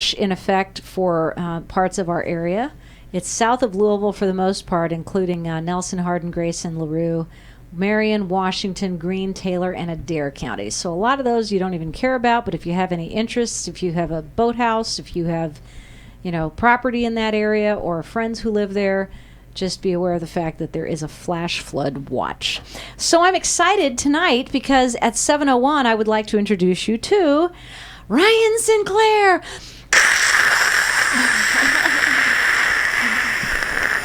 watch in effect for parts of our area. It's south of Louisville for the most part, including Nelson, Hardin, Grayson, LaRue, Marion, Washington, Greene, Taylor, and Adair counties. So a lot of those you don't even care about, but if you have any interests, if you have a boathouse, if you have, property in that area or friends who live there, just be aware of the fact that there is a flash flood watch. So I'm excited tonight because at 7:01 I would like to introduce you to Rhyan Sinclair.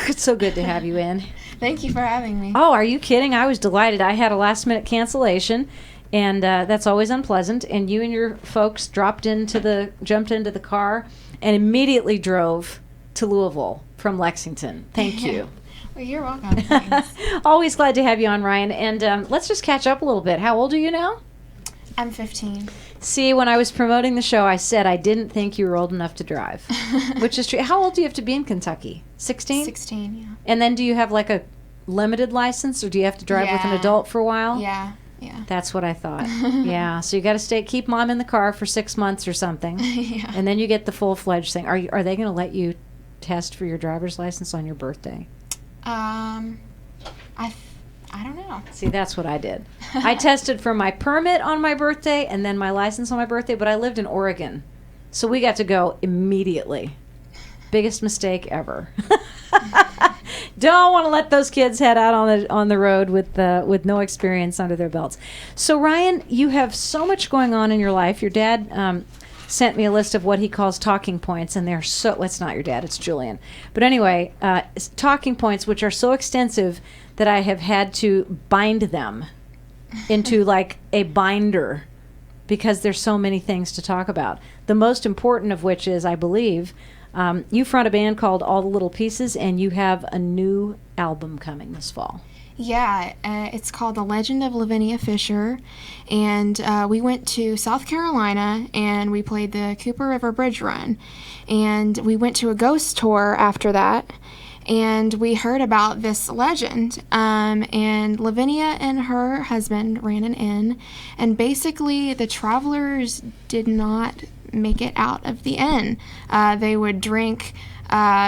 It's so good to have you in. Thank you for having me. Oh, are you kidding? I was delighted. I had a last-minute cancellation, and that's always unpleasant. And you and your folks jumped into the car and immediately drove to Louisville from Lexington. Thank you. Well, you're welcome. Thanks. Always glad to have you on, Rhyan. And let's just catch up a little bit. How old are you now? I'm 15. See, when I was promoting the show, I said I didn't think you were old enough to drive, which is true. How old do you have to be in Kentucky? 16? 16, yeah. And then do you have like a limited license, or do you have to drive with an adult for a while? Yeah. That's what I thought. Yeah. So you got to keep mom in the car for 6 months or something. Yeah. And then you get the full-fledged thing. Are they going to let you test for your driver's license on your birthday? I don't know. See, that's what I did. I tested for my permit on my birthday and then my license on my birthday, but I lived in Oregon. So we got to go immediately. Biggest mistake ever. Don't want to let those kids head out on the road with no experience under their belts. So Rhyan, you have so much going on in your life. Your dad sent me a list of what he calls talking points, and they're so. It's not your dad, it's Julian. But anyway, talking points which are so extensive that I have had to bind them into like a binder because there's so many things to talk about. The most important of which is, I believe, you front a band called All the Little Pieces, and you have a new album coming this fall. Yeah, it's called The Legend of Lavinia Fisher, and we went to South Carolina, and we played the Cooper River Bridge Run, and we went to a ghost tour after that, and we heard about this legend, and Lavinia and her husband ran an inn, and basically the travelers did not make it out of the inn. They would drink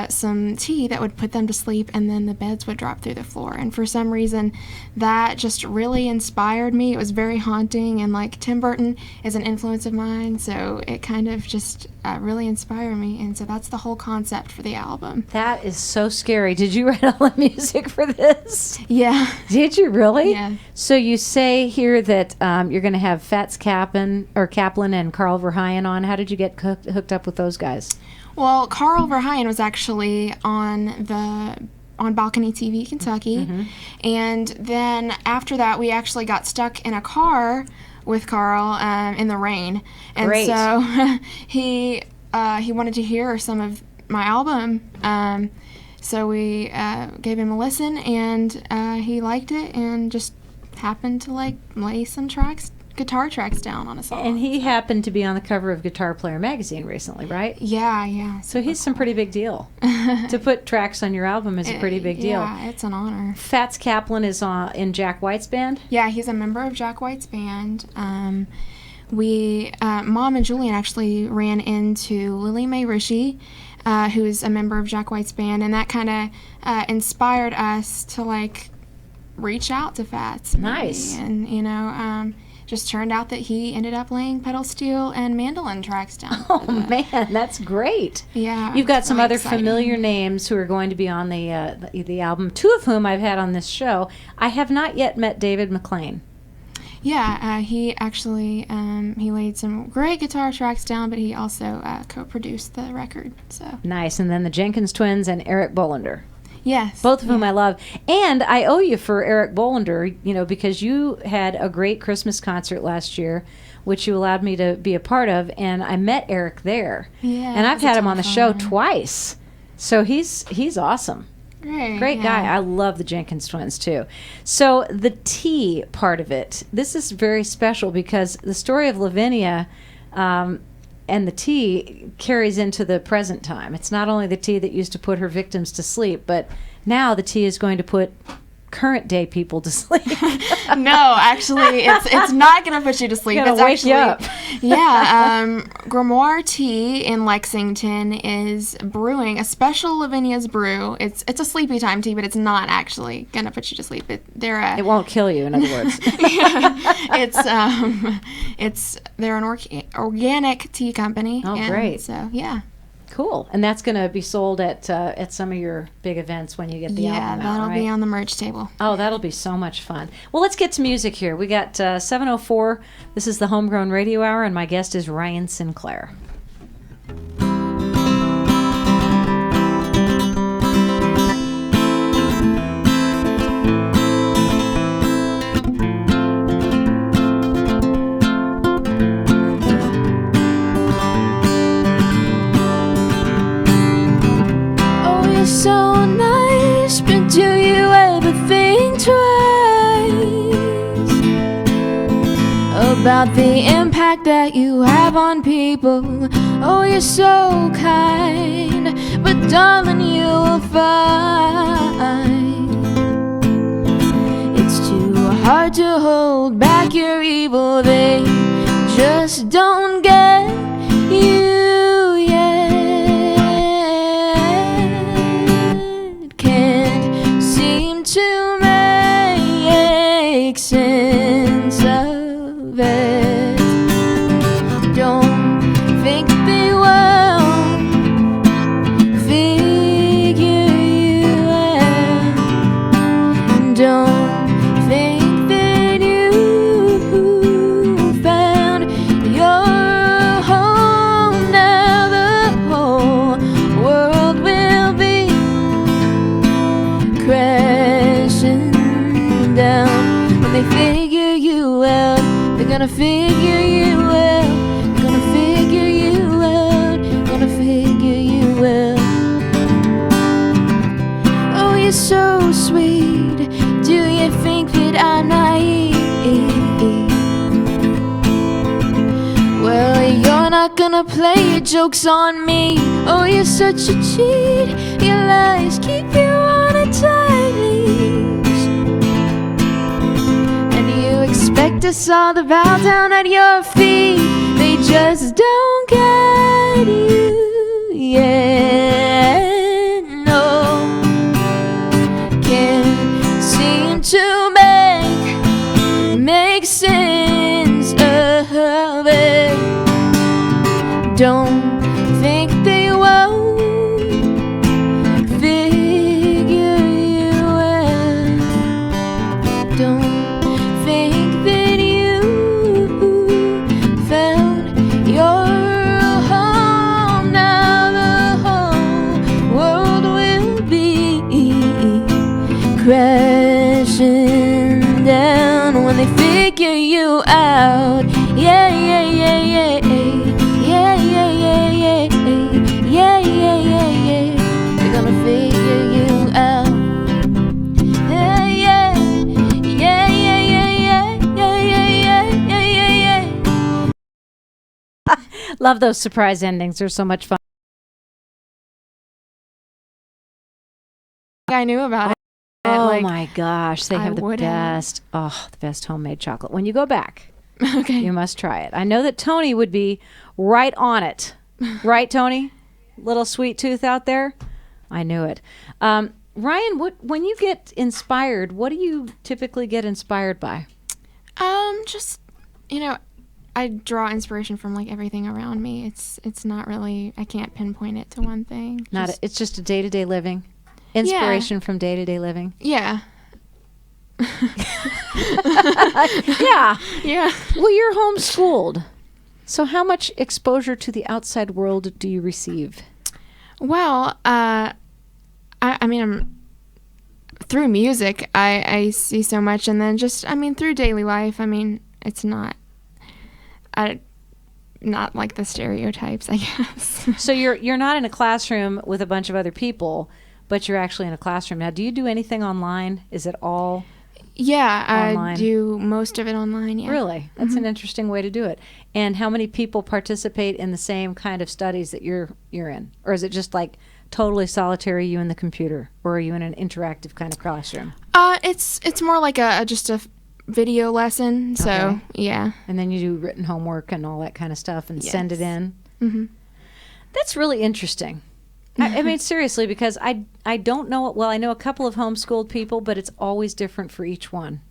some tea that would put them to sleep, and then the beds would drop through the floor. And for some reason, that just really inspired me. It was very haunting, and like Tim Burton is an influence of mine, so it kind of just really inspired me. And so that's the whole concept for the album. That is so scary. Did you write all the music for this? Yeah. Did you really? Yeah. So you say here that you're going to have Fats Kaplan and Carl Verheyen on. How did you get hooked up with those guys? Well, Carl Verheyen was actually on Balcony TV Kentucky, and then after that, we actually got stuck in a car with Carl in the rain, and Great. so he wanted to hear some of my album, so we gave him a listen, and he liked it, and just happened to lay some guitar tracks down on a song. And he happened to be on the cover of Guitar Player magazine recently, right? Yeah. So he's some pretty big deal. To put tracks on your album is a pretty big deal. Yeah, it's an honor. Fats Kaplan is in Jack White's band? Yeah, he's a member of Jack White's band. Mom and Julian actually ran into Lily Mae Rishi, who is a member of Jack White's band, and that kind of inspired us to reach out to Fats. Nice. And just turned out that he ended up laying pedal steel and mandolin tracks down. Oh man, that's great. Yeah. You've got some really other exciting. familiar names who are going to be on the album, two of whom I've had on this show. I have not yet met David McLean. Yeah, he actually he laid some great guitar tracks down, but he also co-produced the record. So Nice. And then the Jenkins twins and Eric Bolender. yes, Both of whom I love. And I owe you for Eric Bolender, because you had a great Christmas concert last year, which you allowed me to be a part of, and I met Eric there. Yeah, and I've it was a had him ton on the of show fun. twice. So he's awesome. Great yeah. guy. I love the Jenkins twins too. So the tea part of it, this is very special because the story of Lavinia and the tea carries into the present time. It's not only the tea that used to put her victims to sleep, but now the tea is going to put current day people to sleep. No, actually, it's not going to put you to sleep. It's gonna wake you up. Yeah, Grimoire Tea in Lexington is brewing a special Lavinia's brew. It's a sleepy time tea, but it's not actually going to put you to sleep. It won't kill you, in other words. They're an organic tea company. Oh, great. So, yeah. Cool. And that's going to be sold at some of your big events when you get the album out, Yeah, that'll right? be on the merch table. Oh, that'll be so much fun. Well, let's get to music here. We got 7:04. This is the Homegrown Radio Hour, and my guest is Rhyan Sinclair. So nice, but do you ever think twice about the impact that you have on people? Oh, you're so kind, but darling, you'll find it's too hard to hold back your evil. They just don't get you yet. To make sense of it. Don't think they will figure you out. Don't think that you found your home. Now the whole world will be crashing down when they figure you out. They're gonna figure you out. They're gonna figure you out. Gonna figure you out. Oh, you're so sweet. Do you think that I'm naive? Well, you're not gonna play your jokes on me. Oh, you're such a cheat. Your lies keep you on a tight leash, and you expect us all to bow down at your feet. They just don't get you yet. No, can't seem to make sense of it. Don't think they won't figure you out. Don't think that you found your home. Now the whole world will be crashing down when they figure you out. Yeah, yeah, yeah, yeah. Yeah, yeah, yeah, yeah, yeah, yeah, yeah, yeah. They're gonna figure you out. Yeah, yeah, yeah, yeah, yeah, yeah, yeah, yeah, yeah, yeah. Love those surprise endings. They're so much fun. I knew about it. Oh my gosh, they I have the wouldn't. best homemade chocolate. When you go back, Okay. you must try it. I know that Tony would be right on it. Right, Tony? Little sweet tooth out there? I knew it. Rhyan, when you get inspired, what do you typically get inspired by? Just, I draw inspiration from like everything around me. It's not really, I can't pinpoint it to one thing. It's just a day-to-day living. Inspiration from day-to-day living. Yeah. Yeah. Yeah. Well, you're homeschooled. So how much exposure to the outside world do you receive? Well, I mean, I'm through music, I see so much, and then just, through daily life, it's not like the stereotypes, I guess. So you're not in a classroom with a bunch of other people, but you're actually in a classroom. Now, do you do anything online? Is it all Yeah, online? I do most of it online, yeah. Really? That's an interesting way to do it. And how many people participate in the same kind of studies that you're in? Or is it just like totally solitary, you and the computer, or are you in an interactive kind of classroom? It's more like just a video lesson. So Okay. yeah. And then you do written homework and all that kind of stuff and send it Yes. in. Mhm. That's really interesting. I mean, seriously, because I don't know. Well, I know a couple of homeschooled people, but it's always different for each one.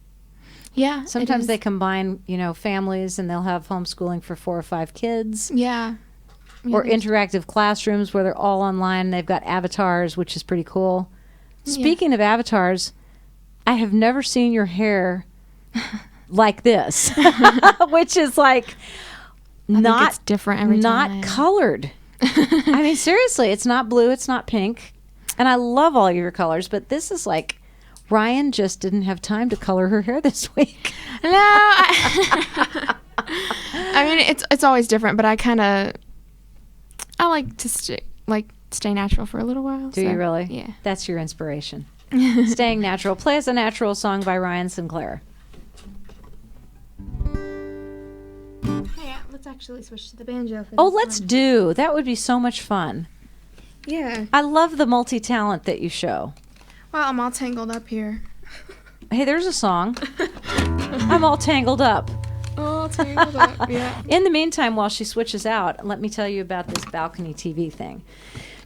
Yeah. Sometimes they combine, families, and they'll have homeschooling for 4 or 5 kids. Yeah. Or interactive classrooms where they're all online. They've got avatars, which is pretty cool. Speaking of avatars, I have never seen your hair like this, which is like I think not it's different every time. not colored. I mean, seriously, it's not blue, it's not pink, and I love all your colors, but this is like Ryan just didn't have time to color her hair this week. No, I mean it's always different, but I like to stay natural for a little while. Do you really? Yeah. That's your inspiration. Staying natural. Play us a natural song by Rhyan Sinclair. Yeah, let's actually switch to the banjo. For Oh, this let's one. do. That would be so much fun. Yeah. I love the multi-talent that you show. Well, I'm all tangled up here. Hey, there's a song. I'm all tangled up. All tangled up. Yeah. In the meantime, while she switches out, let me tell you about this balcony TV thing.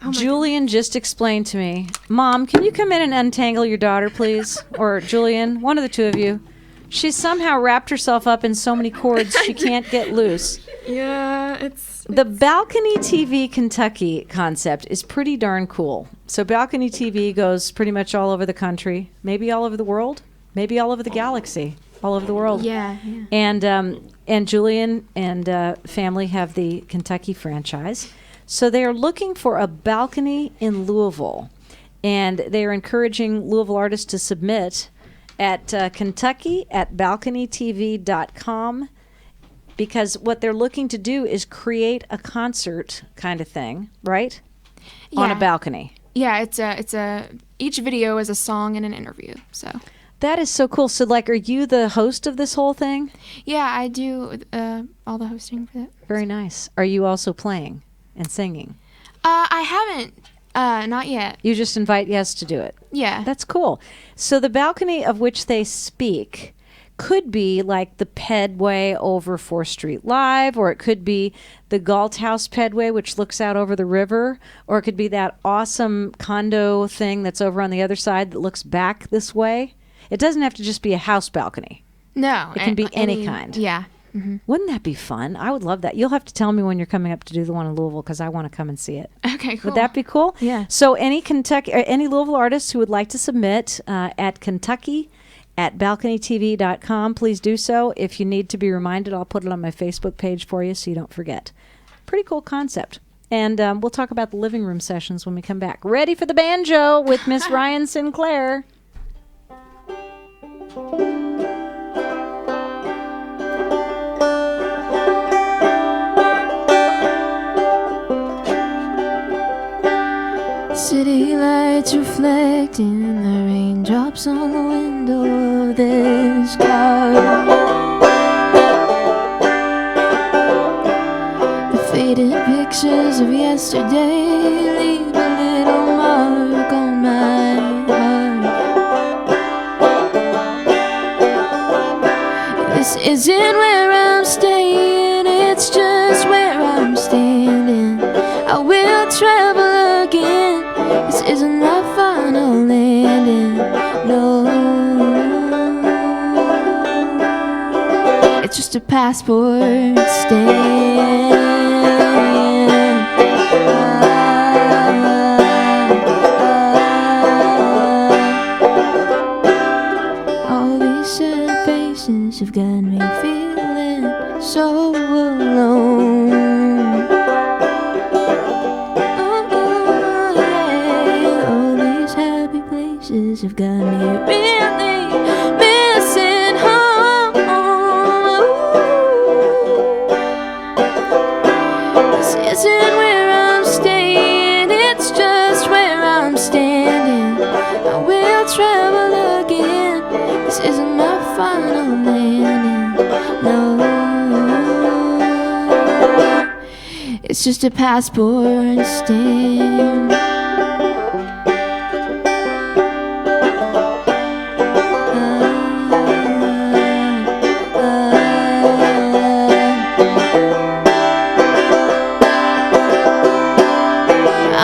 Oh my Julian just explained to me, Mom, can you come in and untangle your daughter, please? Or Julian, one of the two of you. She's somehow wrapped herself up in so many cords she can't get loose. Yeah, it's The Balcony TV Kentucky concept is pretty darn cool. So Balcony TV goes pretty much all over the country, maybe all over the world, maybe all over the galaxy, all over the world. yeah. And Julian and family have the Kentucky franchise. So they are looking for a balcony in Louisville. And they are encouraging Louisville artists to submit at Kentucky at balconytv.com, because what they're looking to do is create a concert kind of thing, right? On a Yeah. balcony. Yeah, each video is a song and an interview. So That is so cool. So, like, are you the host of this whole thing? yeah, I do all the hosting for that. Very nice. Are you also playing and singing? I haven't, not yet. You just invite yes to do it. Yeah. That's cool. So the balcony of which they speak could be like the Pedway over 4th Street Live, or it could be the Galt House Pedway, which looks out over the river, or it could be that awesome condo thing that's over on the other side that looks back this way. It doesn't have to just be a house balcony. No. It can be any kind. Yeah. Mm-hmm. Wouldn't that be fun? I would love that. You'll have to tell me when you're coming up to do the one in Louisville, because I want to come and see it. Okay, cool. Would that be cool? Yeah. So any any Louisville artists who would like to submit at Kentucky at balconytv.com, please do so. If you need to be reminded, I'll put it on my Facebook page for you so you don't forget. Pretty cool concept. And we'll talk about the living room sessions when we come back. Ready for the banjo with Miss Rhyan Sinclair. City lights reflecting the raindrops on the window of this car. The faded pictures of yesterday leave a little mark on my heart. This isn't where I'm staying, it's just where I'm standing. I will travel again. This isn't my final landing. No, it's just a passport stamp. All these sad faces have got me feeling so alone. Have got me really missing home. This isn't where I'm staying, it's just where I'm standing. I will travel again. This isn't my final landing. No, it's just a passport stamp.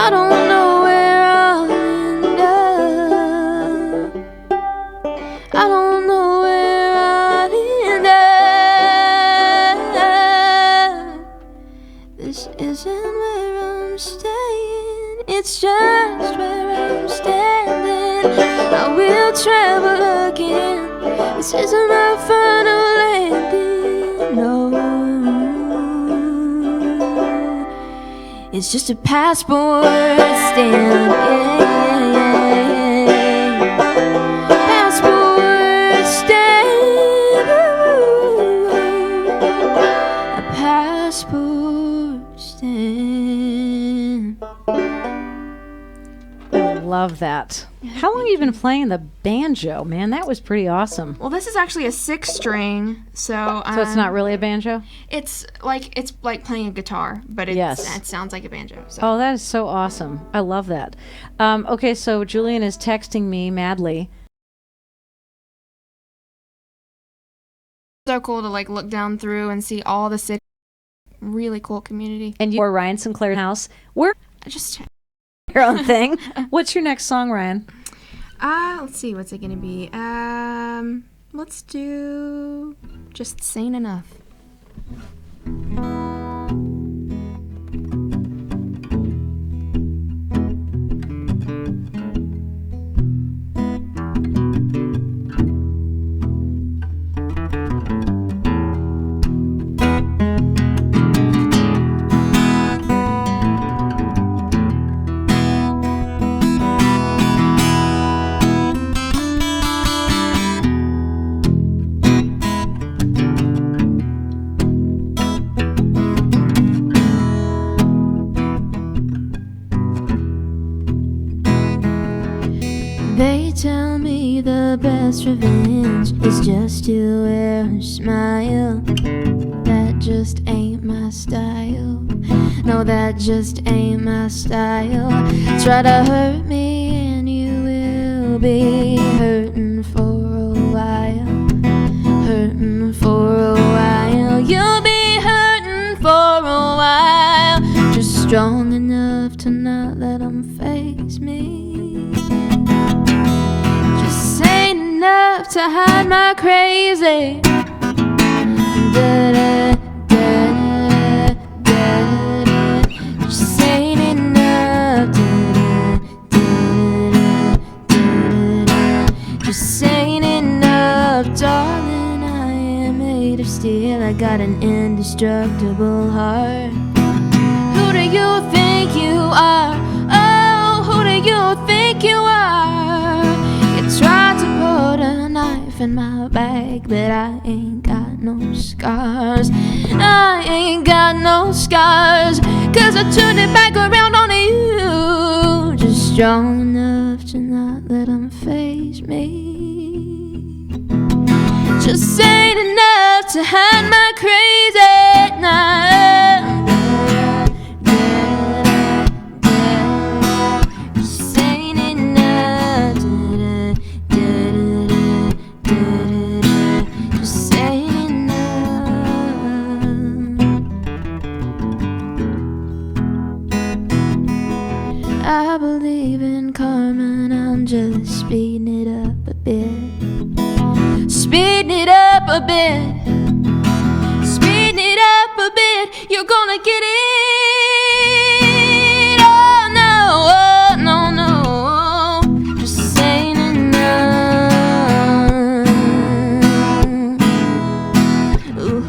I don't know where I'll end up. I don't know where I'll end up. This isn't where I'm staying, it's just where I'm standing. I will travel again. This isn't my final landing. No, it's just a passport stamp. Passport stamp. A passport stamp. I love that. How long have you been playing the banjo, man? That was pretty awesome. Well, this is actually a 6-string, so So it's not really a banjo? It's like playing a guitar, but it sounds like a banjo. So. Oh, that is so awesome. I love that. Okay, so Julian is texting me madly. So cool to like look down through and see all the city. Really cool community. And you're Rhyan Sinclair house. We're Just your own thing. What's your next song, Ryan? let's see, what's it gonna be? Let's do Just Sane Enough. They tell me the best revenge is just to wear a smile. That just ain't my style. No, that just ain't my style. Try to hurt me and you will be hurting for a while. Hurting for a while. You'll be hurting for a while. Just strong enough to not let them face me. Ain't enough to hide my crazy. Da-da, da-da, da-da. Just ain't enough. Da-da, da-da, da-da. Just ain't enough, darling. I am made of steel. I got an indestructible heart. Who do you think you are? Oh, who do you think you are? Tried to put a knife in my back, but I ain't got no scars. I ain't got no scars, 'cause I turned it back around on you. Just strong enough to not let them face me. Just ain't enough to hide my crazy night. I believe in karma and I'm just speeding it up a bit. Speeding it up a bit. Speeding it up a bit. You're gonna get it. Oh no, no. Just ain't enough. Ooh,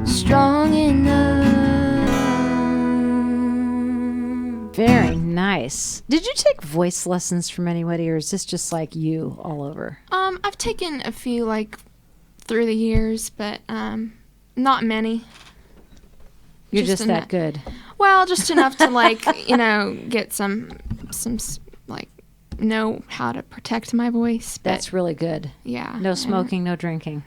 strong enough. Very nice. Did you take voice lessons from anybody, or is this just like you all over? I've taken a few like through the years, but not many. You're just that good. Well, just enough to like, get some like know how to protect my voice. But That's really good. yeah. No smoking, no drinking,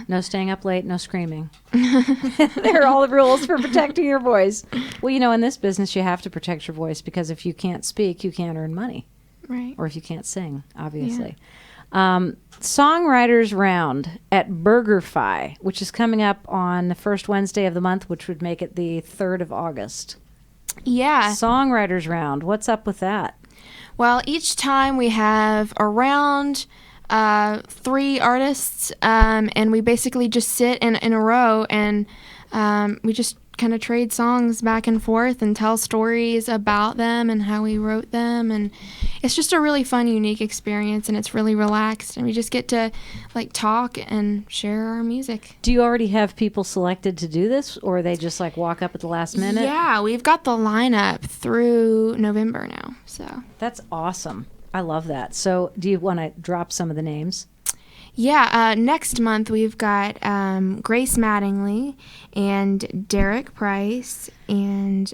no staying up late, no screaming. They're all the rules for protecting your voice. Well, in this business, you have to protect your voice because if you can't speak, you can't earn money. Right. Or if you can't sing, obviously. Songwriters Round at BurgerFi, which is coming up on the first Wednesday of the month, which would make it the 3rd of August. Yeah. Songwriters Round. What's up with that? Well, each time we have around 3 artists, and we basically just sit in a row, and we just kind of trade songs back and forth and tell stories about them and how we wrote them. And it's just a really fun, unique experience, and it's really relaxed, and we just get to like talk and share our music. Do you already have people selected to do this, or they just like walk up at the last minute? Yeah, we've got the lineup through November now. So That's awesome. I love that. So do you want to drop some of the names? yeah, next month we've got Grace Mattingly and Derek Price and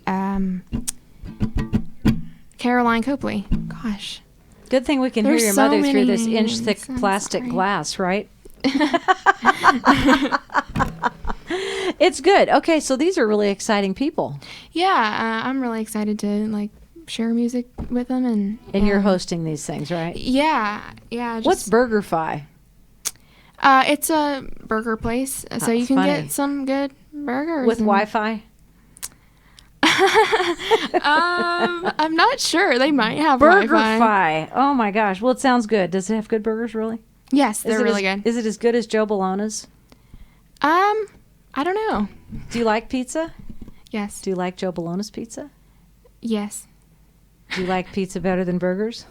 Caroline Copley. Gosh. Good thing we can hear There's your so mother through many this names. inch-thick I'm plastic sorry. glass, right? It's good. Okay, so these are really exciting people. Yeah, I'm really excited to like share music with them, and You're hosting these things, right? Yeah. Just, What's BurgerFi? it's a burger place, so you That's can funny. get some good burgers With and- Wi-Fi? I'm not sure. They might have Wi-Fi. BurgerFi. Oh my gosh. Well, it sounds good. Does it have good burgers, really? Yes, they're really good. Is it as good as Joe Bologna's? I don't know. Do you like pizza? Yes. Do you like Joe Bologna's pizza? Yes. Do you like pizza better than burgers?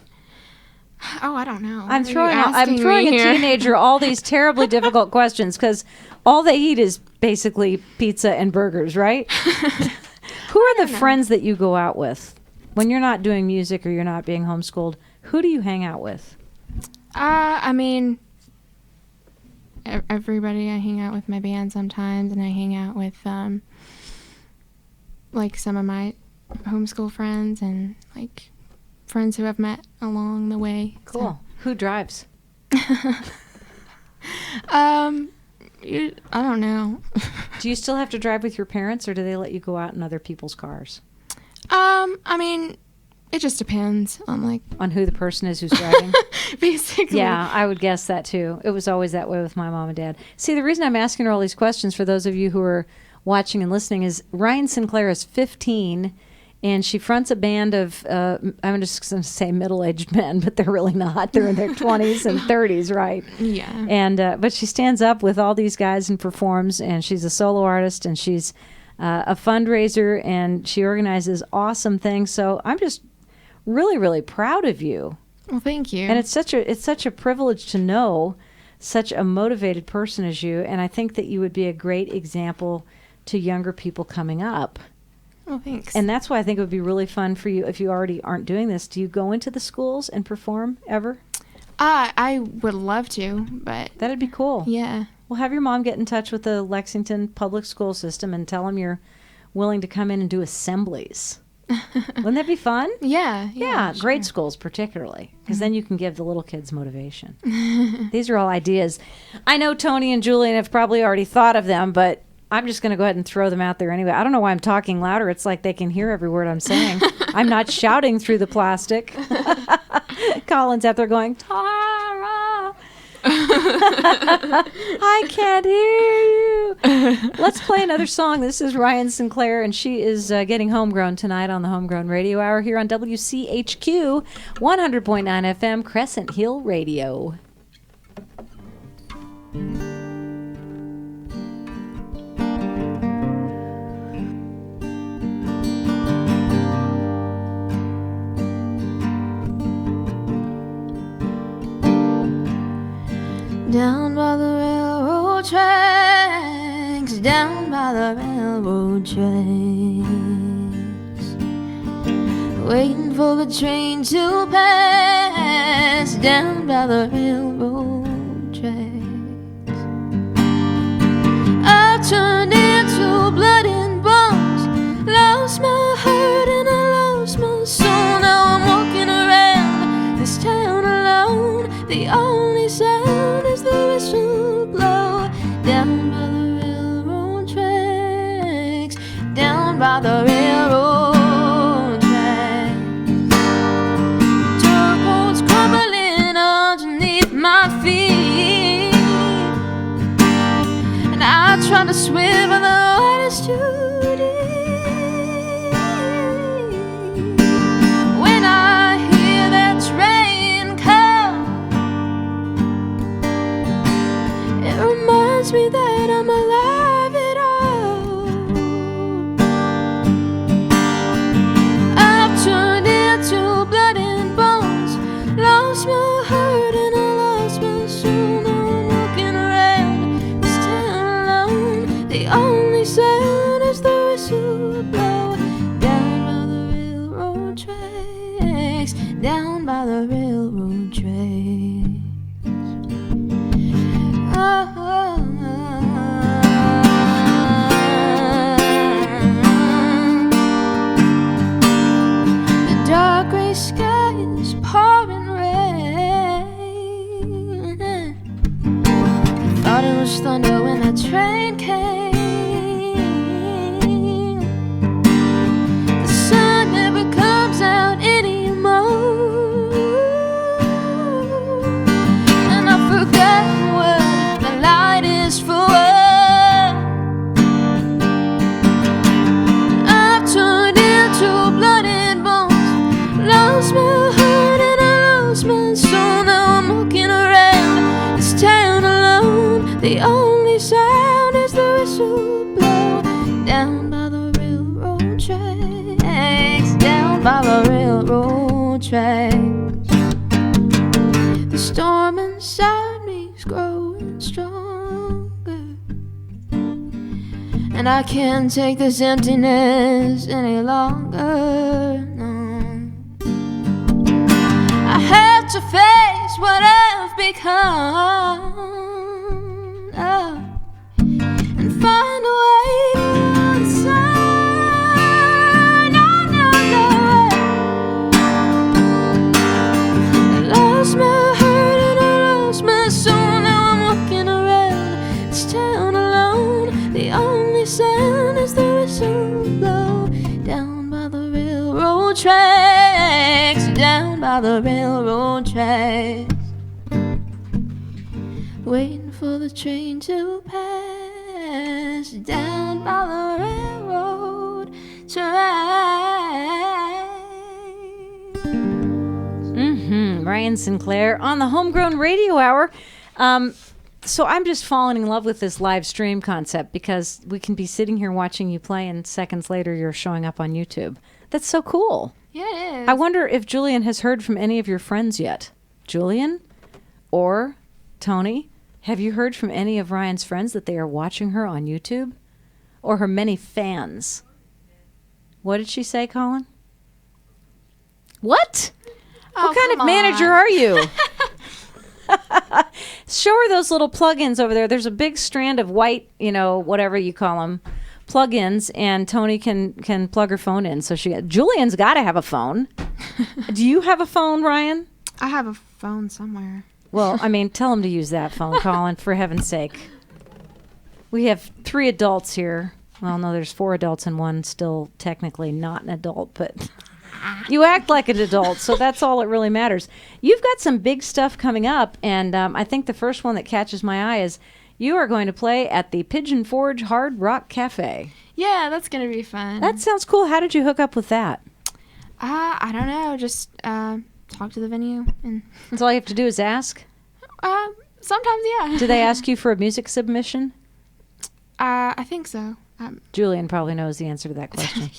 Oh, I don't know. I'm What are you throwing asking a me here? teenager all these terribly difficult questions because all they eat is basically pizza and burgers, right? Who are the friends that you go out with when you're not doing music or you're not being homeschooled? Who do you hang out with? I mean, everybody. I hang out with my band sometimes, and I hang out with like some of my homeschool friends and like friends who I've met along the way. Cool. Who drives? I don't know. Do you still have to drive with your parents, or do they let you go out in other people's cars? I mean, it just depends on like On who the person is who's driving? basically. Yeah, I would guess that too. It was always that way with my mom and dad. See, the reason I'm asking her all these questions, for those of you who are watching and listening, is Rhyan Sinclair is 15, and she fronts a band of, I'm just going to say middle-aged men, but they're really not. They're in their 20s and 30s, right? Yeah. And but she stands up with all these guys and performs, and she's a solo artist, and she's a fundraiser, and she organizes awesome things. So I'm just really, really proud of you. Well, thank you. And it's such a privilege to know such a motivated person as you, and I think that you would be a great example to younger people coming up. Well, thanks. And that's why I think it would be really fun for you if you already aren't doing this. Do you go into the schools and perform ever? I would love to, but That'd be cool. yeah. Well, have your mom get in touch with the Lexington public school system and tell them you're willing to come in and do assemblies. Wouldn't that be fun? Yeah. Yeah, sure. grade schools particularly, because then you can give the little kids motivation. These are all ideas. I know Tony and Julian have probably already thought of them, but I'm just going to go ahead and throw them out there anyway. I don't know why I'm talking louder. It's like they can hear every word I'm saying. I'm not shouting through the plastic. Colin's out there going, Tara, I can't hear you. Let's play another song. This is Rhyan Sinclair, and she is getting homegrown tonight on the Homegrown Radio Hour here on WCHQ 100.9 FM, Crescent Hill Radio. Down by the railroad tracks, down by the railroad tracks, waiting for the train to pass, down by the railroad tracks. I turned into blood and bones, lost my heart and I lost my soul. Now I'm walking around this town alone. The only sound is the whistle blow. Down by the railroad tracks, down by the railroad tracks. Dirt roads crumbling underneath my sweet for the whitest Judy. When I hear that train come, it reminds me that I'm alive at all. I've turned into blood and bones, lost my heart and I lost my soul. Now I'm walking around this town alone. The only sound is the whistle blow down by the railroad tracks, down by the railroad tracks. The dark gray sky is pouring rain. I thought it was thunder when that train came. The sun never comes out anymore, and I forgot what the light is for. I've turned into blood and bones, lost my heart and I lost my soul. Now I'm walking around this town alone. The only sound is the whistle blow down by the railroad tracks, down by the railroad tracks. The storm inside me's growing stronger, and I can't take this emptiness any longer. No, I have to face what I've become, and find a way outside. No, no, no. I lost my heart and I lost my soul. Now I'm walking around this town alone. The only sound is the whistle blow down by the railroad tracks, down by the railroad tracks. Waiting for the train to pass down by the railroad tracks. Rhyan Sinclair on the Homegrown Radio Hour. So I'm just falling in love with this live stream concept because we can be sitting here watching you play and seconds later you're showing up on YouTube. That's so cool. Yeah, it is. I wonder if Julian has heard from any of your friends yet. Julian or Tony, have you heard from any of Ryan's friends that they are watching her on YouTube? Or her many fans? What did she say, Colin? What? Oh, What kind of come manager on. are you? Show her those little plugins over there. There's a big strand of white, whatever you call them, plugins, and Tony can plug her phone in. So Julian's got to have a phone. Do you have a phone, Ryan? I have a phone somewhere. Well, tell him to use that phone, Colin, for heaven's sake. We have 3 adults here. Well, no, there's 4 adults and one still technically not an adult, but you act like an adult, so that's all that really matters. You've got some big stuff coming up, and I think the first one that catches my eye is you are going to play at the Pigeon Forge Hard Rock Cafe. Yeah, that's going to be fun. That sounds cool. How did you hook up with that? I don't know. Just talk to the venue. And That's all you have to do is ask? sometimes, yeah. Do they ask you for a music submission? I think so. Julian probably knows the answer to that question.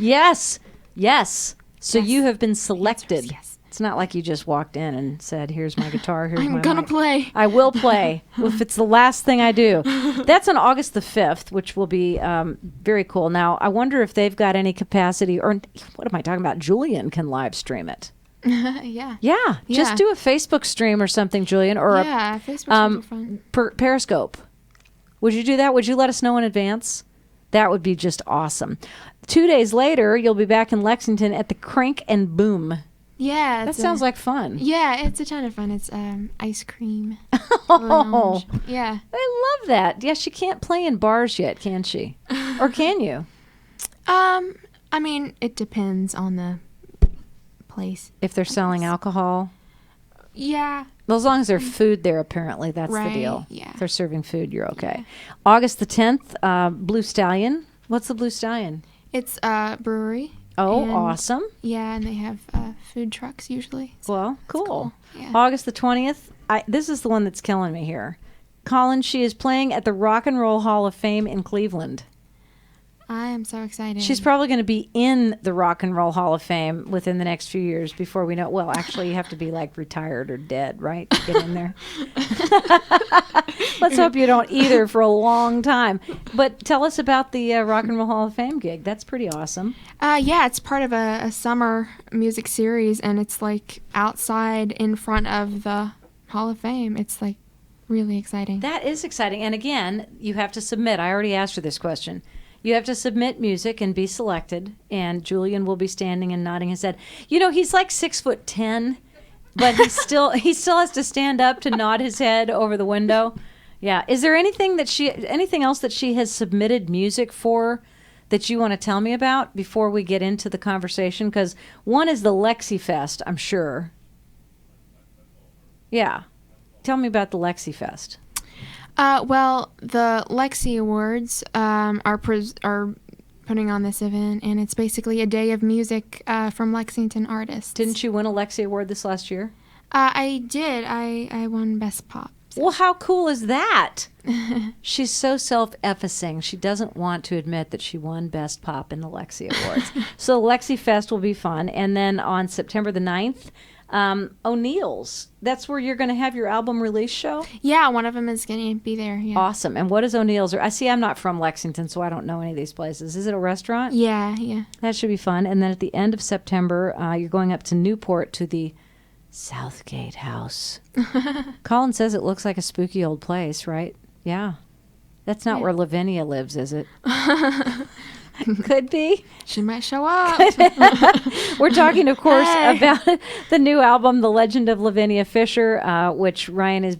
Yes. So Yes. you have been selected. Yes. It's not like you just walked in and said, here's my guitar, here's my I'm going to mic. play. I will play if it's the last thing I do. That's on August the 5th, which will be very cool. Now, I wonder if they've got any capacity, or what am I talking about? Julian can live stream it. Yeah. Yeah, just Yeah. do a Facebook stream or something, Julian, or Yeah, Facebook would be fun. a Periscope. Would you do that? Would you let us know in advance? That would be just awesome. 2 days later, you'll be back in Lexington at the Crank and Boom. Yeah. That sounds like fun. Yeah, it's a ton of fun. It's ice cream. Oh, lounge. Yeah. I love that. Yeah, she can't play in bars yet, can she? Or can you? It depends on the place. If they're selling alcohol? Yeah. Well, as long as there's food there, apparently, that's the Right, deal. yeah. If they're serving food, you're okay. August the 10th, Blue Stallion. What's the Blue Stallion? It's a brewery. Oh, and- awesome. Yeah, and they have food trucks usually. So Well, it's cool. Yeah. August the 20th. This is the one that's killing me here. Colin, she is playing at the Rock and Roll Hall of Fame in Cleveland. I am so excited. She's probably going to be in the Rock and Roll Hall of Fame within the next few years before we know. Well, actually, you have to be like retired or dead, right, to get in there. Let's hope you don't either for a long time. But tell us about the Rock and Roll Hall of Fame gig. That's pretty awesome. Yeah, it's part of a summer music series, and it's like outside in front of the Hall of Fame. It's like really exciting. That is exciting. And again, you have to submit. I already asked her this question. You have to submit music and be selected, and Julian will be standing and nodding his head. You know, he's like 6'10", but he still has to stand up to nod his head over the window. Yeah. Is there anything else that she has submitted music for that you want to tell me about before we get into the conversation? Because one is the Lexi Fest, I'm sure. Yeah. Tell me about the Lexi Fest. Well, the Lexi Awards are putting on this event, and it's basically a day of music from Lexington artists. Didn't you win a Lexi Award this last year? I did. I won Best Pop. Well, how cool is that? She's so self-effacing. She doesn't want to admit that she won Best Pop in the Lexi Awards. So Lexi Fest will be fun. And then on September the 9th, O'Neill's. That's where you're going to have your album release show? Yeah, one of them is going to be there. Yeah. Awesome. And what is O'Neill's? I see I'm not from Lexington, so I don't know any of these places. Is it a restaurant? Yeah. That should be fun. And then at the end of September, you're going up to Newport to the Southgate House. Colin says it looks like a spooky old place, right? Yeah. That's not where Lavinia lives, is it? Could be. She might show up. We're talking, of course, about the new album, The Legend of Lavinia Fisher, which Ryan is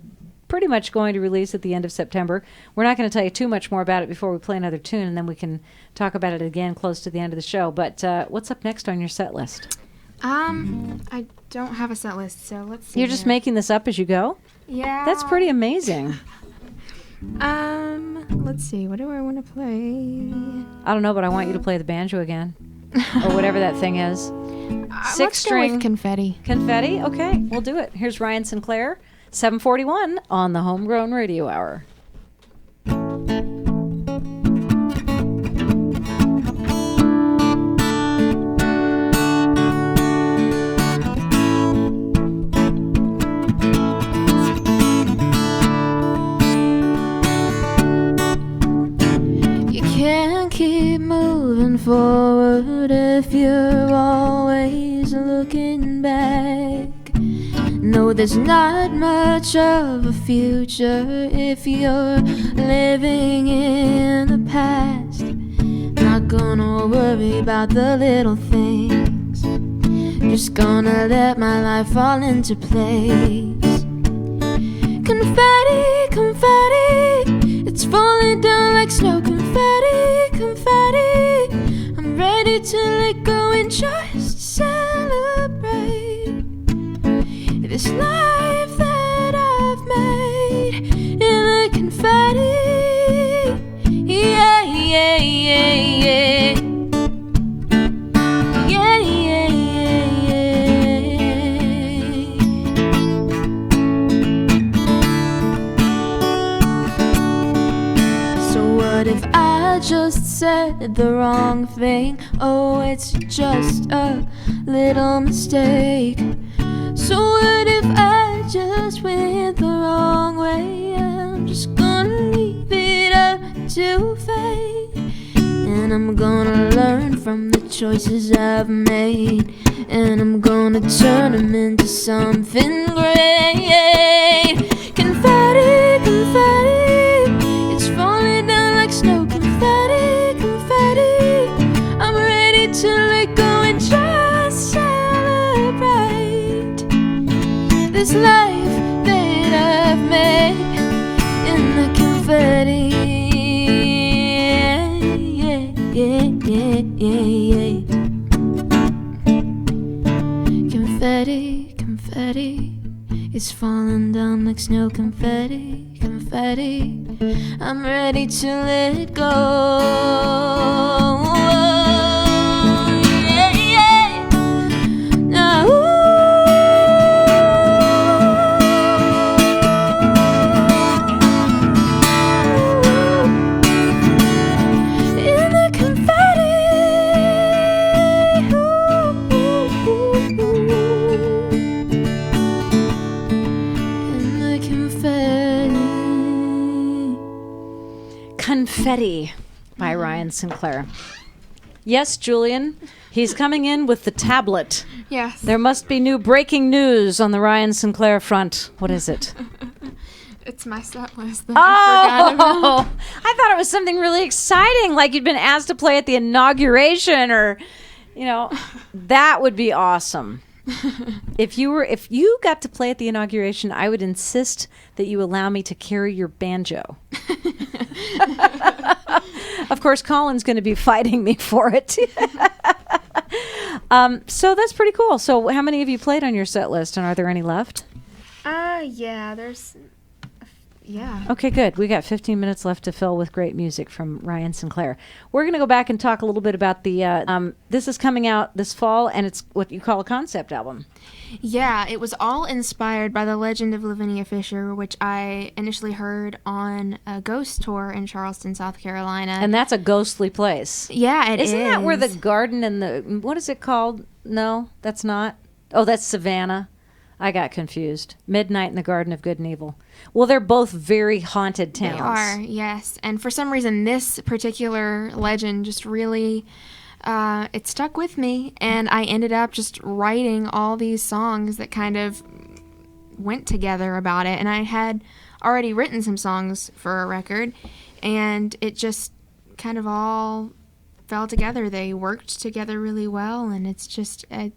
pretty much going to release at the end of September. We're not going to tell you too much more about it before we play another tune, and then we can talk about it again close to the end of the show. But what's up next on your set list? I don't have a set list, so let's see. You're just here. making this up as you go? Yeah. That's pretty amazing. Let's see. What do I want to play? I don't know, but I want you to play the banjo again. Or whatever that thing is. Let's go with confetti. Confetti? Okay, we'll do it. Here's Rhyan Sinclair, 741 on the Homegrown Radio Hour. Keep moving forward if you're always looking back. No, there's not much of a future if you're living in the past. Not gonna worry about the little things, just gonna let my life fall into place. Confetti, confetti, it's falling down like snow. Confetti, confetti, I'm ready to let go and just celebrate this life that I've made in the confetti. Yeah, yeah, yeah, yeah. Yeah, yeah, yeah, yeah. So what if I just said the wrong thing? Oh, it's just a little mistake. So what if I just went the wrong way? I'm just gonna leave it up to fate, and I'm gonna learn from the choices I've made, and I'm gonna turn them into something great. Confetti, confetti, it's falling down like snow. Confetti, confetti, I'm ready to let go and just celebrate this life that I've made in the confetti. Yeah, yeah, yeah, yeah. Confetti, confetti, it's falling like snow confetti, confetti. I'm ready to let go. Yeah, yeah. Now, in the confetti, in the confetti. Confetti by Rhyan Sinclair. Yes, Julian, he's coming in with the tablet. Yes. There must be new breaking news on the Rhyan Sinclair front. What is it? It's my set list that I forgot about. Oh, I thought it was something really exciting, like you'd been asked to play at the inauguration, or, you know, that would be awesome. If you got to play at the inauguration, I would insist that you allow me to carry your banjo. Of course, Colin's going to be fighting me for it. So that's pretty cool. So how many of you played on your set list, and are there any left? Yeah, yeah. Okay, good. We got 15 minutes left to fill with great music from Rhyan Sinclair. We're going to go back and talk a little bit about the, this is coming out this fall, and it's what you call a concept album. Yeah, it was all inspired by the legend of Lavinia Fisher, which I initially heard on a ghost tour in Charleston, South Carolina. And that's a ghostly place. Yeah, it is. Isn't that where the garden and the, what is it called? No, that's not. Oh, that's Savannah. I got confused. Midnight in the Garden of Good and Evil. Well, they're both very haunted towns. They are, yes. And for some reason, this particular legend just really, it stuck with me. And I ended up just writing all these songs that kind of went together about it. And I had already written some songs for a record. And it just kind of all fell together. They worked together really well. And it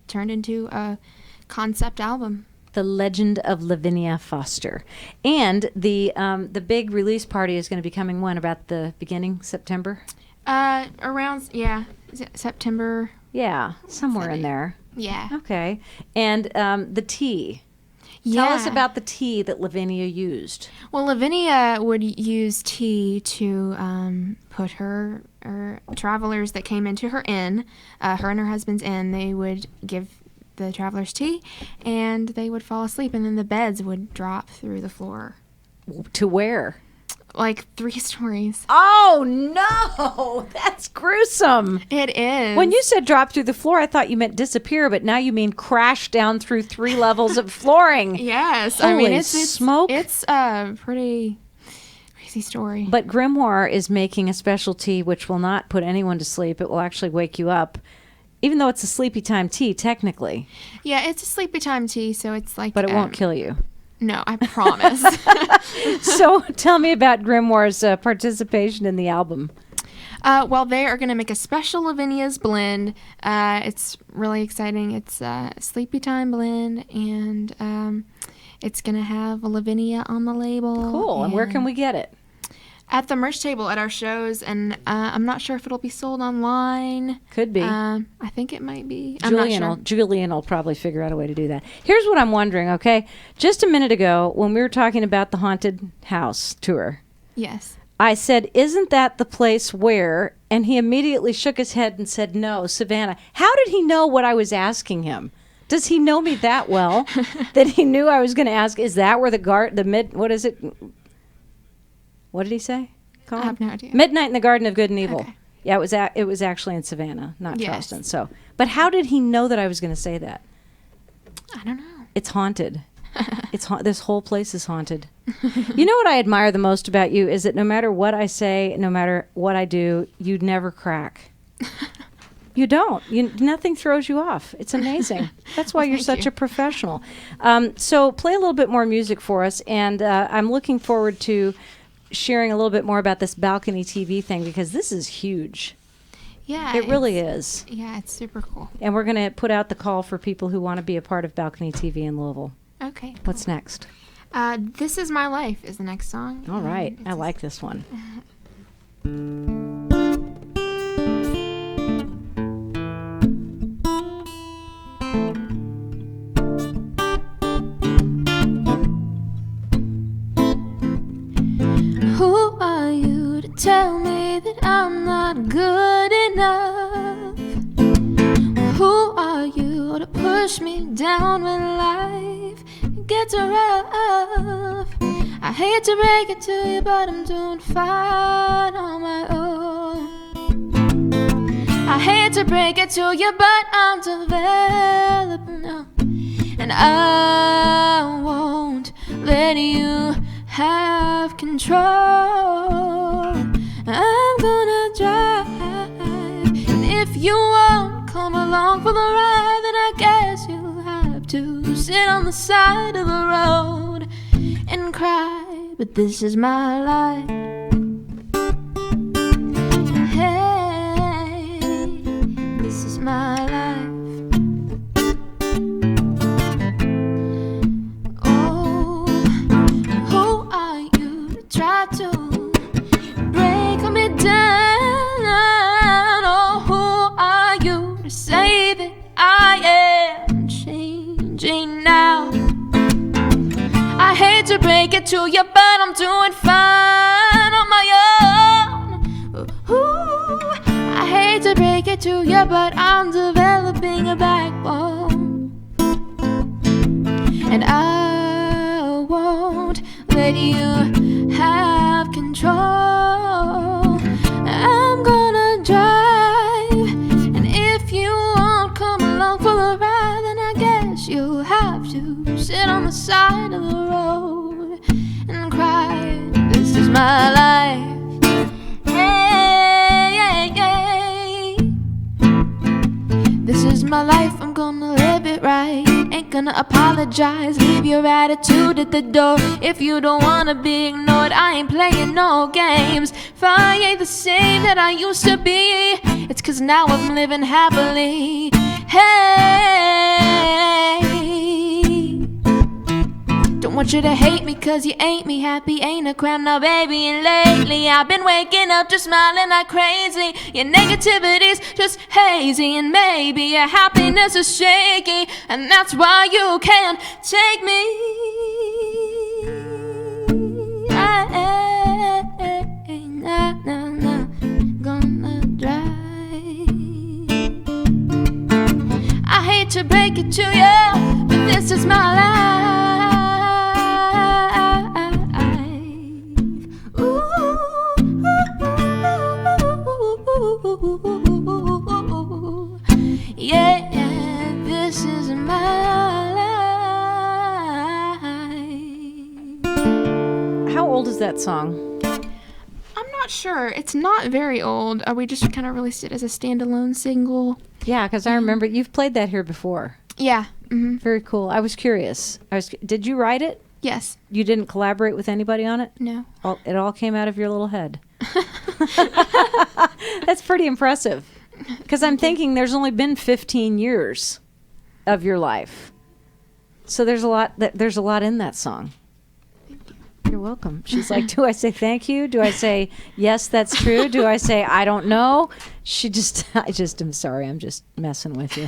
turned into a concept album. The Legend of Lavinia Foster. And the big release party is going to be coming when? About the beginning, September? September. Yeah, somewhere in there. Yeah. Okay. And the tea. Tell us about the tea that Lavinia used. Well, Lavinia would use tea to put her travelers that came into her inn, her and her husband's inn, they would give the travelers tea, and they would fall asleep, and then the beds would drop through the floor. To where? Like 3 stories. Oh, no! That's gruesome. It is. When you said drop through the floor, I thought you meant disappear, but now you mean crash down through 3 levels of flooring. Yes. Holy it's smoke. It's a pretty crazy story. But Grimoire is making a special tea which will not put anyone to sleep. It will actually wake you up. Even though it's a sleepy time tea, technically. Yeah, it's a sleepy time tea, so it's like... But it won't kill you. No, I promise. So tell me about Grimoire's participation in the album. Well, they are going to make a special Lavinia's blend. It's really exciting. It's a sleepy time blend, and it's going to have Lavinia on the label. Cool. And where can we get it? At the merch table at our shows, and I'm not sure if it'll be sold online. Could be. I think it might be. I'm not sure. Julian will probably figure out a way to do that. Here's what I'm wondering, okay? Just a minute ago, when we were talking about the haunted house tour, Yes. I said, isn't that the place where, and he immediately shook his head and said, no, Savannah. How did he know what I was asking him? Does he know me that well that he knew I was going to ask, is that where what is it? What did he say? I have no idea. Midnight in the Garden of Good and Evil. Okay. Yeah, it was actually in Savannah, not Yes. Charleston. So, but how did he know that I was going to say that? I don't know. It's haunted. This whole place is haunted. You know what I admire the most about you is that no matter what I say, no matter what I do, you never crack. You don't. Nothing throws you off. It's amazing. That's why you're such a professional. So play a little bit more music for us, and I'm looking forward to sharing a little bit more about this balcony TV thing, because this is huge. Yeah. It really is. Yeah, it's super cool. And we're going to put out the call for people who want to be a part of balcony TV in Louisville. Okay. What's next? This Is My Life is the next song. All right. I like this one. push me down when life gets rough. I hate to break it to you, but I'm doing fine on my own. I hate to break it to you, but I'm developing now. And I won't let you have control. I'm gonna drive, and if you won't come along for the ride, then I guess you'll have to sit on the side of the road and cry. But this is my life. Hey, this is my life. Oh, who are you to try to break me down? Oh, who are you to say that I am changing now? I hate to break it to you, but I'm doing fine on my own. Ooh, I hate to break it to you, but I'm developing a backbone. And I won't let you have control. I'm gonna drive, and if you won't come along for the ride, then I guess you'll have to sit on the side of the road and cry. This is my life. Hey, hey, hey. This is my life, I'm gonna live it right. Ain't gonna apologize, leave your attitude at the door. If you don't wanna be ignored, I ain't playing no games. If I ain't the same that I used to be, it's 'cause now I'm living happily. Hey, don't want you to hate me 'cause you ain't me. Happy ain't a crime now, baby. And lately I've been waking up just smiling like crazy. Your negativity's just hazy, and maybe your happiness is shaky, and that's why you can't take me. I ain't gonna drive. I hate to break it to you, but this is my life. Yeah, this is my life. How old is that song? I'm not sure. It's not very old. We just kind of released it as a standalone single. Yeah, because I remember you've played that here before. Yeah. Mm-hmm. Very cool. I was curious. Did you write it? Yes. You didn't collaborate with anybody on it? No. It all came out of your little head. That's pretty impressive. Because I'm thinking there's only been 15 years of your life. So there's a lot in that song. You're welcome. She's like, do I say thank you? Do I say, yes, that's true? Do I say, I don't know? I just am sorry. I'm just messing with you.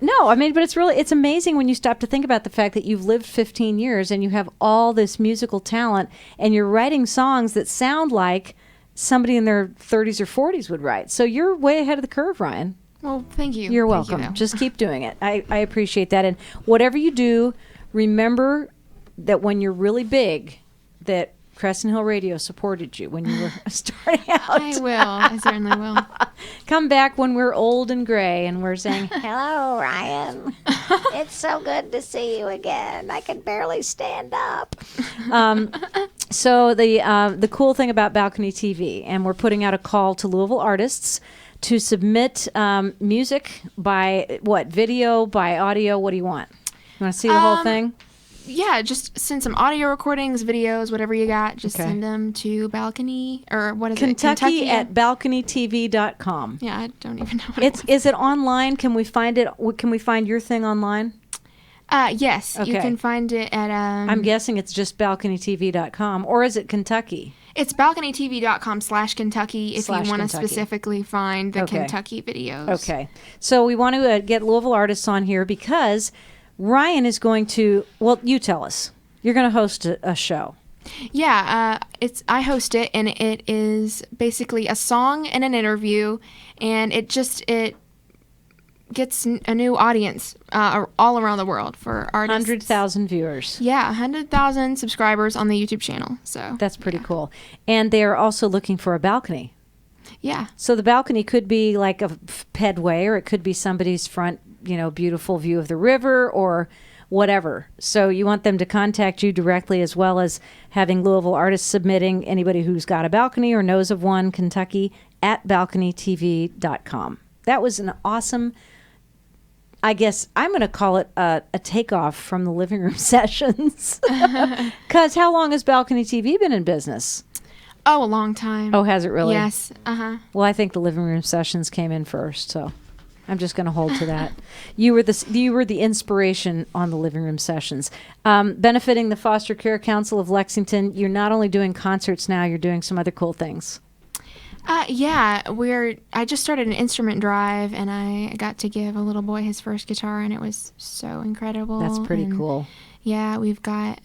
No, I mean, but it's amazing when you stop to think about the fact that you've lived 15 years and you have all this musical talent and you're writing songs that sound like somebody in their 30s or 40s would write. So you're way ahead of the curve, Ryan. Well, thank you. You're Thank welcome. you, Just keep doing it. I appreciate that. And whatever you do, remember that when you're really big, that Crescent Hill Radio supported you when you were starting out. I will. I certainly will. Come back when we're old and gray and we're saying, hello, Ryan. It's so good to see you again. I can barely stand up. So the cool thing about Balcony TV, and we're putting out a call to Louisville artists to submit music by what? Video, by audio? What do you want? You want to see the whole thing? Yeah, just send some audio recordings, videos, whatever you got. Just send them to Balcony, or what is Kentucky it? at balconytv.com. Yeah, I don't even know what it was. Is it online? Can we find it? Can we find your thing online? Yes, you can find it at... I'm guessing it's just balconytv.com, or is it Kentucky? It's balconytv.com/Kentucky if you want to specifically find the Kentucky videos. Okay. So we want to get Louisville artists on here because Ryan is going to, well, you tell us. You're going to host a show. Yeah, I host it, and it is basically a song and an interview, and gets a new audience all around the world for artists. 100,000 viewers. Yeah, 100,000 subscribers on the YouTube channel. So That's pretty cool. And they are also looking for a balcony. Yeah. So the balcony could be like a pedway, or it could be somebody's front, beautiful view of the river or whatever. So you want them to contact you directly, as well as having Louisville artists submitting, anybody who's got a balcony or knows of one, Kentucky, at balconytv.com. That was an awesome, I guess I'm going to call it a takeoff from the living room sessions. Because how long has Balcony TV been in business? Oh, a long time. Oh, has it really? Yes. Uh-huh. Well, I think the living room sessions came in first, so I'm just going to hold to that. You were the inspiration on the living room sessions. Benefiting the Foster Care Council of Lexington, you're not only doing concerts now, you're doing some other cool things. Yeah, I just started an instrument drive, and I got to give a little boy his first guitar, and it was so incredible. That's pretty cool. Yeah, we've got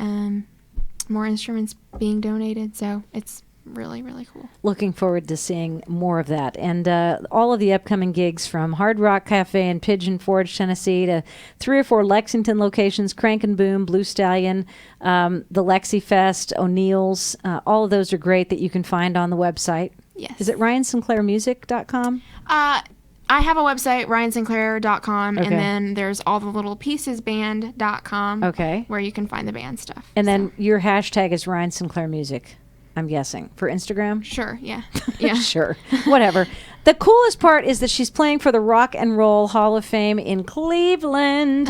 more instruments being donated, so it's really, really cool. Looking forward to seeing more of that. And all of the upcoming gigs, from Hard Rock Cafe in Pigeon Forge, Tennessee, to 3 or 4 Lexington locations, Crank and Boom, Blue Stallion, the Lexi Fest, O'Neill's. All of those are great that you can find on the website. Yes. Is it RyanSinclairMusic.com? I have a website, RhyanSinclair.com, Okay. and then there's all the little piecesband.com, Okay. where you can find the band stuff. And then your hashtag is Ryan Sinclair Music, I'm guessing, for Instagram? Sure, yeah. Yeah. Sure. Whatever. The coolest part is that she's playing for the Rock and Roll Hall of Fame in Cleveland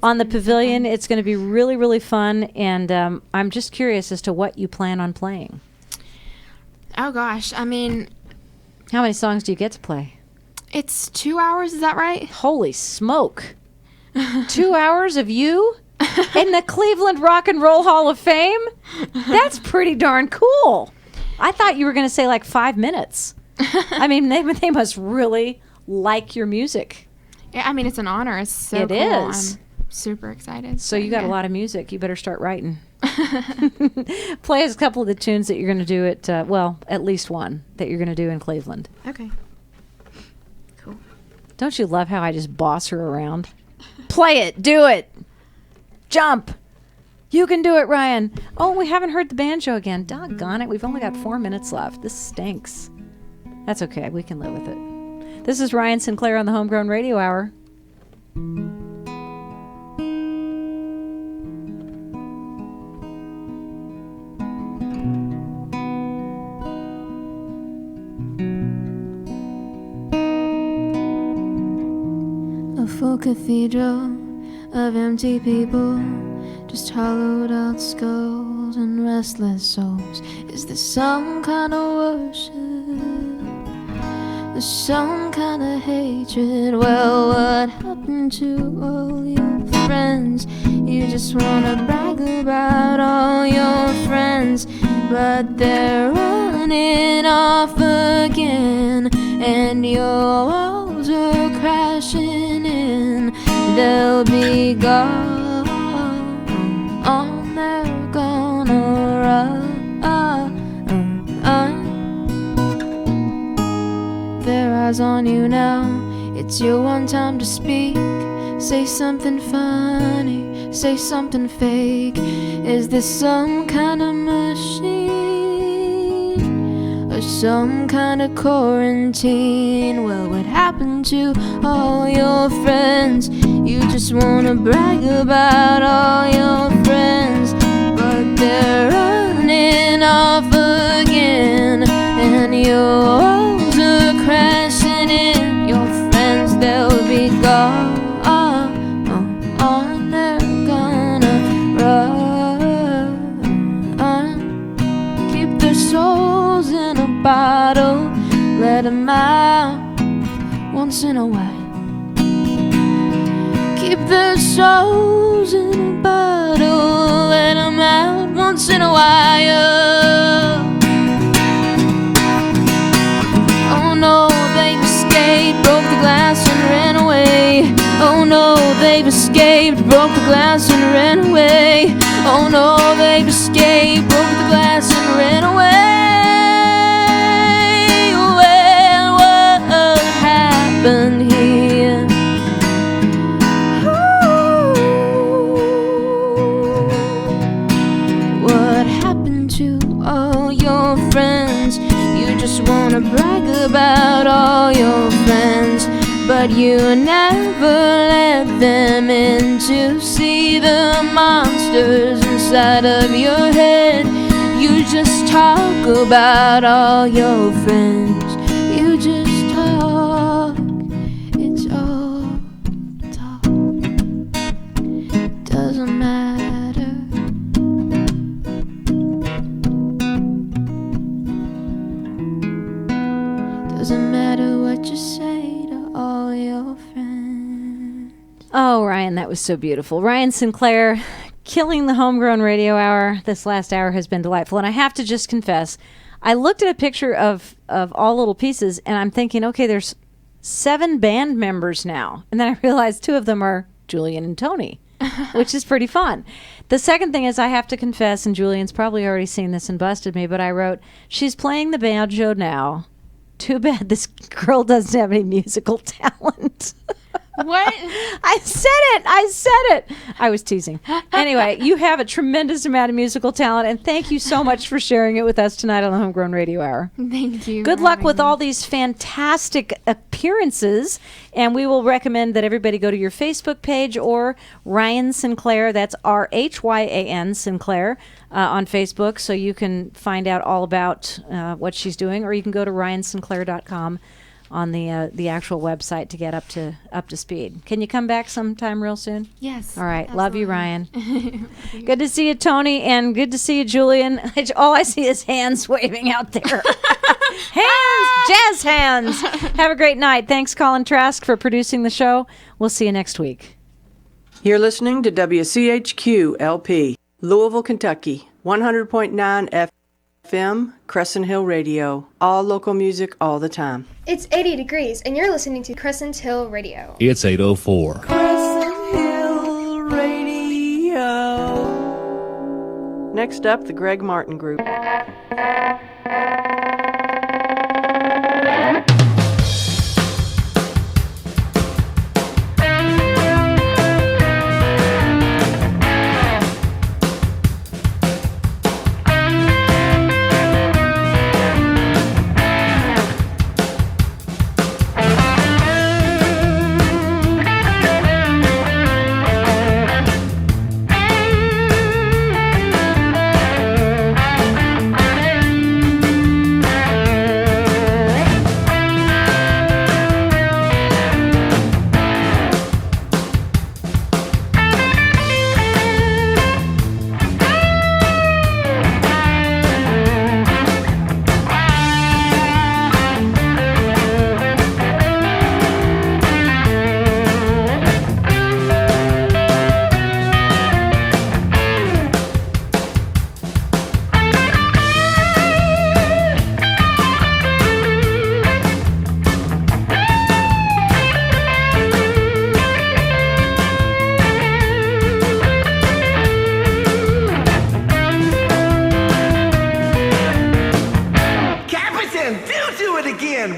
on the Pavilion. It's going to be really, really fun. And I'm just curious as to what you plan on playing. Oh, gosh. I mean, How many songs do you get to play? it's 2 hours, is that right? Holy smoke. 2 hours of you in the Cleveland Rock and Roll Hall of Fame? That's pretty darn cool. I thought you were going to say like 5 minutes. I mean, they must really like your music. Yeah, I mean, it's an honor. It's so It cool. is. I'm super excited. So you got a lot of music. You better start writing. Play us a couple of the tunes that you're going to do at least one that you're going to do in Cleveland. Okay. Cool. Don't you love how I just boss her around? Play it. Do it. Jump. You can do it, Ryan. Oh, we haven't heard the banjo again. Doggone it. We've only got 4 minutes left. This stinks. That's okay. We can live with it. This is Ryan Sinclair on the Homegrown Radio Hour. A full cathedral of empty people, just hollowed out skulls and restless souls. Is this some kind of worship? There's some kind of hatred. Well, what happened to all your friends? You just wanna brag about all your friends, but they're running off again, and your walls are crashing in. They'll be gone, they're gonna run. Their eyes on you now, it's your one time to speak. Say something funny, say something fake. Is this some kind of machine, or some kind of quarantine? Well, what happened to all your friends? You just wanna brag about all your friends, but they're running off again, and your walls are crashing in. Your friends, they'll be gone, they're gonna run. Keep their souls in a bottle, let them out once in a while. Keep their souls in a bottle, let them out once in a while. Oh no, they've escaped, broke the glass and ran away. Oh no, they've escaped, broke the glass and ran away. Oh no, they've escaped, broke the glass and ran away. Well, what happened here? all your friends, but you never let them in to see the monsters inside of your head. You just talk about all your friends. You just talk. It's all talk. Doesn't matter. Doesn't matter what you say to all your friends. Oh, Ryan, that was so beautiful. Rhyan Sinclair, killing the Homegrown Radio Hour. This last hour has been delightful. And I have to just confess, I looked at a picture of All Little Pieces, and I'm thinking, okay, there's 7 band members now. And then I realized 2 of them are Julian and Tony, which is pretty fun. The second thing is I have to confess, and Julian's probably already seen this and busted me, but I wrote, she's playing the banjo now. Too bad this girl doesn't have any musical talent. What? I said it. I was teasing. Anyway, you have a tremendous amount of musical talent, and thank you so much for sharing it with us tonight on the Homegrown Radio Hour. Thank you. Good for luck having with me. all these fantastic appearances, and we will recommend that everybody go to your Facebook page or Rhyan Sinclair, that's Rhyan Sinclair, on Facebook, so you can find out all about what she's doing, or you can go to ryansinclair.com on the actual website to get up to speed. Can you come back sometime real soon? Yes. All right. Love you, absolutely. Ryan. Good to see you, Tony, and good to see you, Julian. All I see is hands waving out there. Hands, jazz hands. Have a great night. Thanks, Colin Trask, for producing the show. We'll see you next week. You're listening to WCHQ LP, Louisville, Kentucky, 100.9 FM, Crescent Hill Radio. All local music all the time. It's 80 degrees, and you're listening to Crescent Hill Radio. It's 8:04. Crescent Hill Radio. Next up, the Greg Martin Group.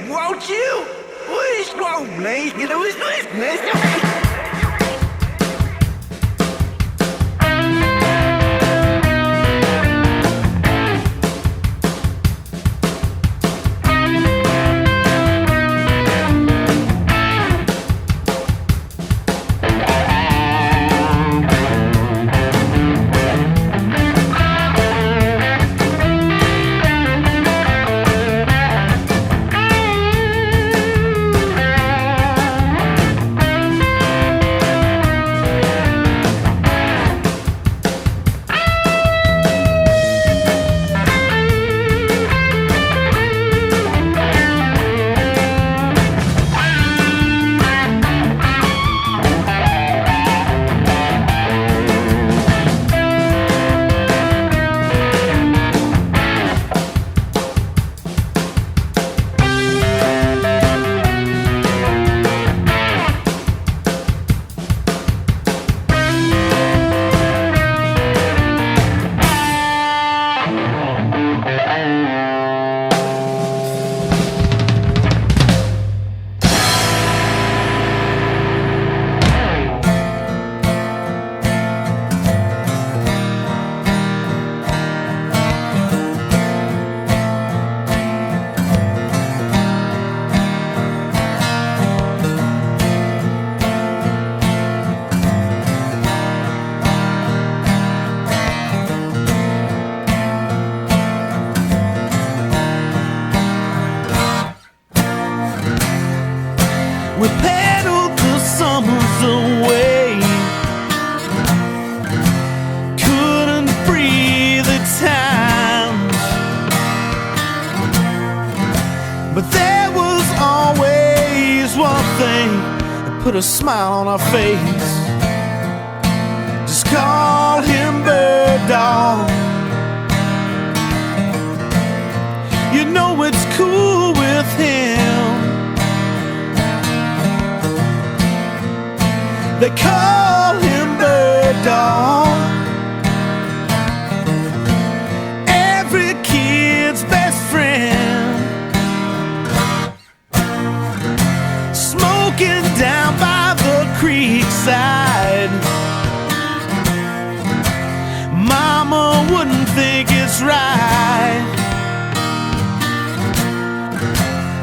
Won't you? Who's wrong, mate? You know, who's We paddled the summers away. Couldn't breathe at times, but there was always one thing that put a smile on our face. Just call him Bird Dog. You know it's cool with him. They call him Bird Dog. Every kid's best friend. Smoking down by the creek side. Mama wouldn't think it's right.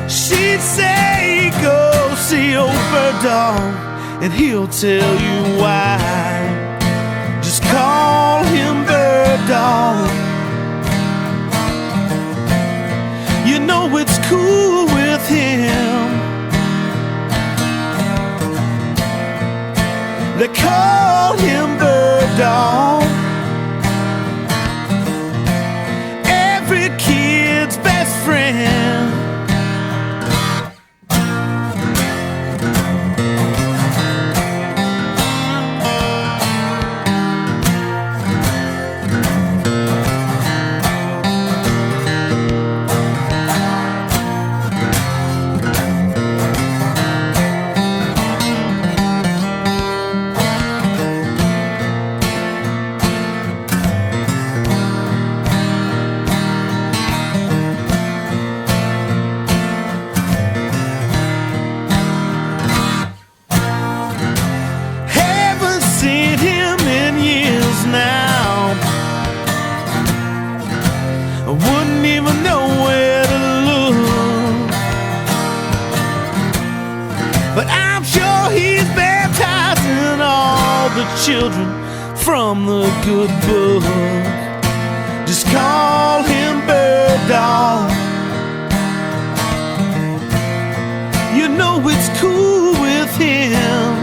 She'd say, go see old Bird Dog, and he'll tell you why. Just call him Bird Dog. You know it's cool with him. They call him Bird Dog. Every kid's best friend. Children from the good book. Just call him Bird Dog. You know it's cool with him.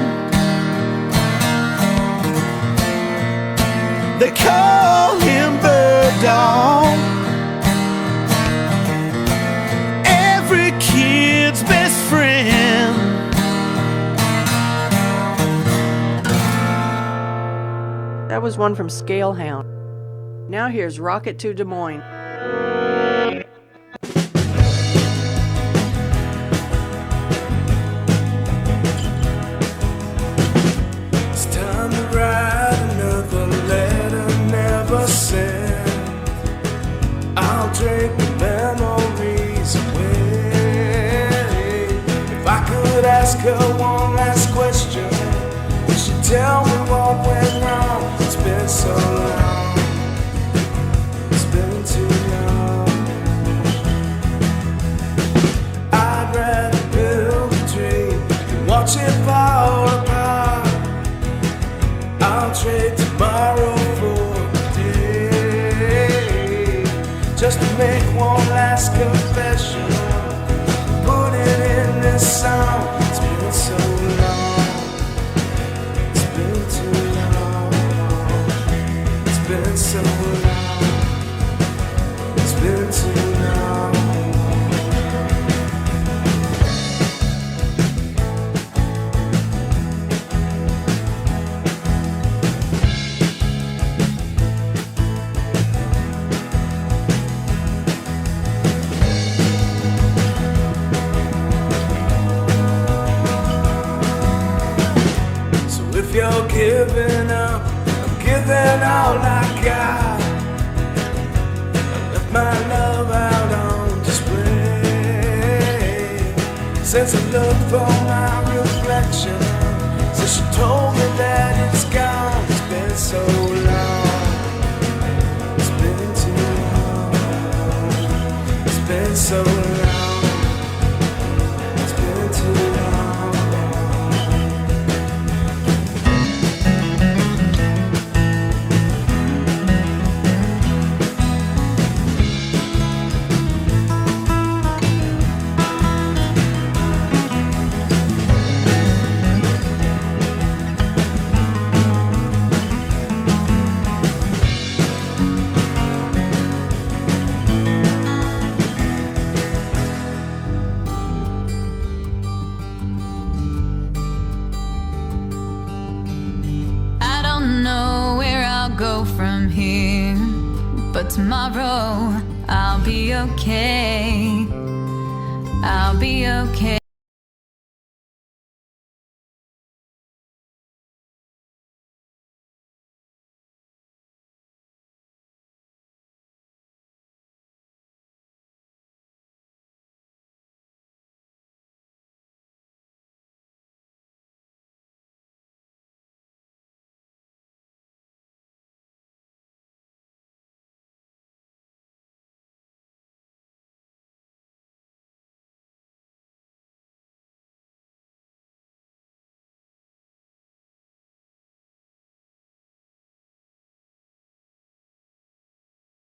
They call him Bird Dog. Every kid's best friend. That was one from Scalehound. Now here's Rocket to Des Moines. It's time to write another letter never sent. I'll drink the memories away. If I could ask her one last question, would she tell me what went wrong? It's been so long, it's been too long. I'd rather build a dream than watch it fall apart. I'll trade tomorrow for today, just to make one last confession, put it in this song. It's been so long, it's been too long. It's been so long, it's been too long. So if you're giving up, I'm giving all I got. I left my love out on display. Since I looked for my reflection, since she told me that it's gone, it's been so long, it's been too long, it's been so long, it's been too long. but tomorrow I'll be okay. I'll be okay.